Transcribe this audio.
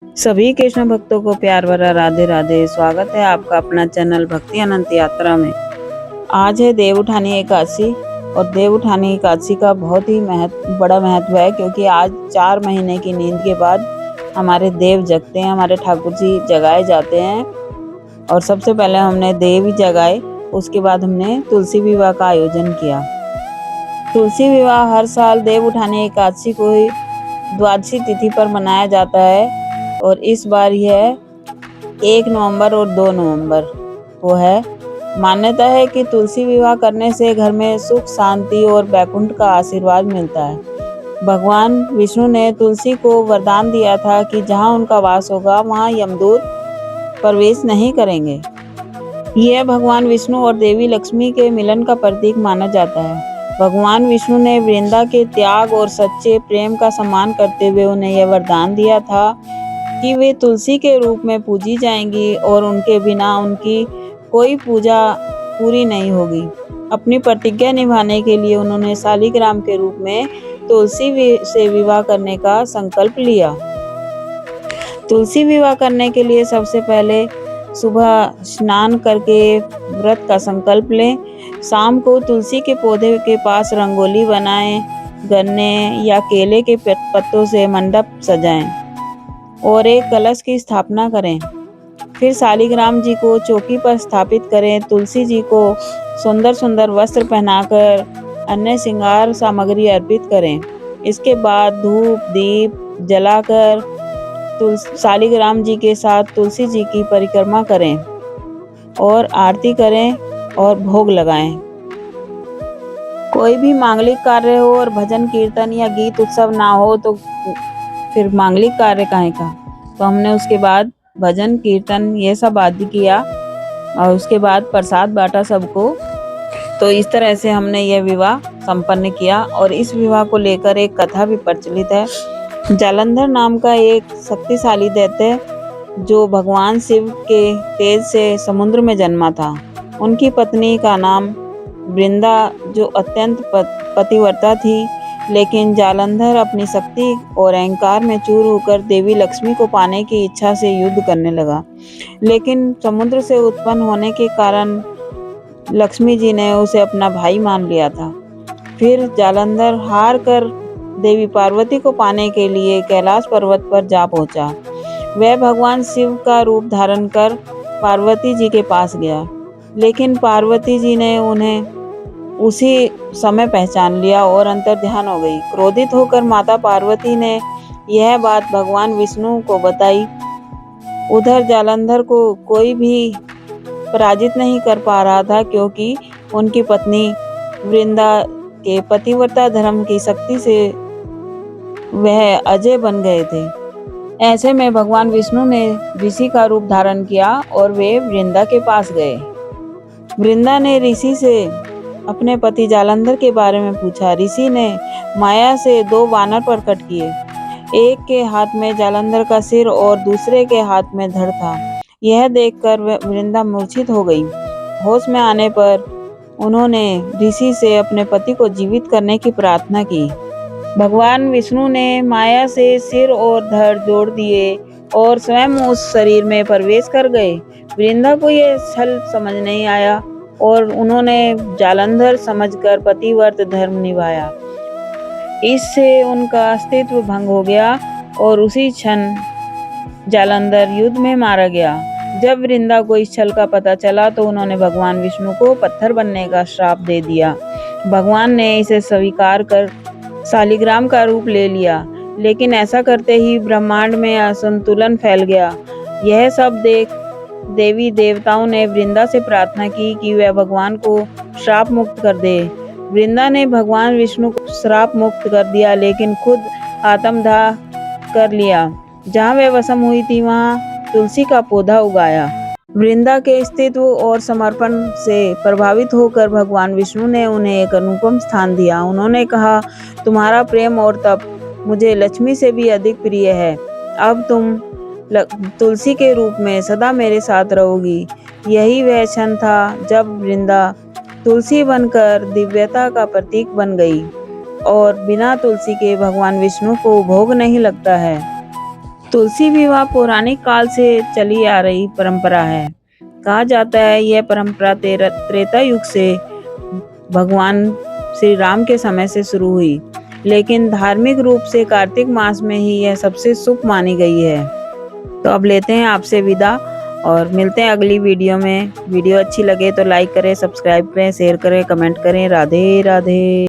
सभी कृष्ण भक्तों को प्यार भरा राधे राधे। स्वागत है आपका अपना चैनल भक्ति अनंत यात्रा में। आज है देव उठानी एकादशी और देव उठानी एकादशी का बहुत ही बड़ा महत्व है, क्योंकि आज 4 महीने की नींद के बाद हमारे देव जगते हैं, हमारे ठाकुर जी जगाए जाते हैं। और सबसे पहले हमने देव ही जगाए, उसके बाद हमने तुलसी विवाह का आयोजन किया। तुलसी विवाह हर साल देव उठानी एकादशी को ही द्वादशी तिथि पर मनाया जाता है और इस बार यह 1 नवंबर और 2 नवंबर को है। मान्यता है कि तुलसी विवाह करने से घर में सुख, शांति और वैकुंठ का आशीर्वाद मिलता है। भगवान विष्णु ने तुलसी को वरदान दिया था कि जहाँ उनका वास होगा वहाँ यमदूत प्रवेश नहीं करेंगे। यह भगवान विष्णु और देवी लक्ष्मी के मिलन का प्रतीक माना जाता है। भगवान विष्णु ने वृंदा के त्याग और सच्चे प्रेम का सम्मान करते हुए उन्हें यह वरदान दिया था कि वे तुलसी के रूप में पूजी जाएंगी और उनके बिना उनकी कोई पूजा पूरी नहीं होगी। अपनी प्रतिज्ञा निभाने के लिए उन्होंने शालिग्राम के रूप में तुलसी से विवाह करने का संकल्प लिया। तुलसी विवाह करने के लिए सबसे पहले सुबह स्नान करके व्रत का संकल्प लें। शाम को तुलसी के पौधे के पास रंगोली बनाएं, गन्ने या केले के पत्तों से मंडप सजाएं और एक कलश की स्थापना करें। फिर शालिग्राम जी को चौकी पर स्थापित करें। तुलसी जी को सुंदर सुंदर वस्त्र पहनाकर अन्य श्रृंगार सामग्री अर्पित करें। इसके बाद धूप दीप जलाकर शालिग्राम जी के साथ तुलसी जी की परिक्रमा करें और आरती करें और भोग लगाएं। कोई भी मांगलिक कार्य हो और भजन कीर्तन या गीत उत्सव ना हो तो फिर मांगलिक कार्य काहे का। तो हमने उसके बाद भजन कीर्तन ये सब आदि किया और उसके बाद प्रसाद बांटा सबको। तो इस तरह से हमने यह विवाह संपन्न किया। और इस विवाह को लेकर एक कथा भी प्रचलित है। जालंधर नाम का एक शक्तिशाली दैत्य जो भगवान शिव के तेज से समुद्र में जन्मा था। उनकी पत्नी का नाम वृंदा, जो अत्यंत पतिव्रता थी, लेकिन जालंधर अपनी शक्ति और अहंकार में चूर होकर देवी लक्ष्मी को पाने की इच्छा से युद्ध करने लगा। लेकिन समुद्र से उत्पन्न होने के कारण लक्ष्मी जी ने उसे अपना भाई मान लिया था। फिर जालंधर हार कर देवी पार्वती को पाने के लिए कैलाश पर्वत पर जा पहुंचा। वह भगवान शिव का रूप धारण कर पार्वती जी के पास गया, लेकिन पार्वती जी ने उन्हें उसी समय पहचान लिया और अंतर्ध्यान हो गई। क्रोधित होकर माता पार्वती ने यह बात भगवान विष्णु को बताई। उधर जालंधर को कोई भी पराजित नहीं कर पा रहा था, क्योंकि उनकी पत्नी वृंदा के पतिव्रता धर्म की शक्ति से वह अजय बन गए थे। ऐसे में भगवान विष्णु ने ऋषि का रूप धारण किया और वे वृंदा के पास गए। वृंदा ने ऋषि से अपने पति जालंधर के बारे में पूछा। ऋषि ने माया से 2 वानर प्रकट किए। एक के हाथ में जालंधर का सिर और दूसरे के हाथ में धड़ था। यह देखकर वृंदा मूर्छित हो गई। होश में आने पर उन्होंने ऋषि से अपने पति को जीवित करने की प्रार्थना की। भगवान विष्णु ने माया से सिर और धड़ जोड़ दिए और स्वयं उस शरीर में प्रवेश कर गए। वृंदा को यह छल समझ नहीं आया और उन्होंने जालंधर समझकर पतिव्रत धर्म निभाया। इससे उनका अस्तित्व भंग हो गया और उसी क्षण जालंधर युद्ध में मारा गया। जब वृंदा को इस छल का पता चला तो उन्होंने भगवान विष्णु को पत्थर बनने का श्राप दे दिया। भगवान ने इसे स्वीकार कर शालिग्राम का रूप ले लिया, लेकिन ऐसा करते ही ब्रह्मांड में असंतुलन फैल गया। यह सब देख देवी देवताओं ने वृंदा से प्रार्थना की कि वह भगवान को श्राप मुक्त कर दे। वृंदा ने भगवान विष्णु को श्राप मुक्त कर दिया, लेकिन खुद आत्मदाह कर लिया। जहाँ वह वशम हुई थी वहाँ तुलसी का पौधा उगाया। वृंदा के अस्तित्व और समर्पण से प्रभावित होकर भगवान विष्णु ने उन्हें एक अनुपम स्थान दिया। उन्होंने कहा, तुम्हारा प्रेम और तप मुझे लक्ष्मी से भी अधिक प्रिय है। अब तुम तुलसी के रूप में सदा मेरे साथ रहोगी। यही वह क्षण था जब वृंदा तुलसी बनकर दिव्यता का प्रतीक बन गई और बिना तुलसी के भगवान विष्णु को भोग नहीं लगता है। तुलसी विवाह पौराणिक काल से चली आ रही परंपरा है। कहा जाता है यह परंपरा त्रेता युग से भगवान श्री राम के समय से शुरू हुई, लेकिन धार्मिक रूप से कार्तिक मास में ही यह सबसे शुभ मानी गई है। तो अब लेते हैं आपसे विदा और मिलते हैं अगली वीडियो में। वीडियो अच्छी लगे तो लाइक करें, सब्सक्राइब करें, शेयर करें, कमेंट करें। राधे राधे।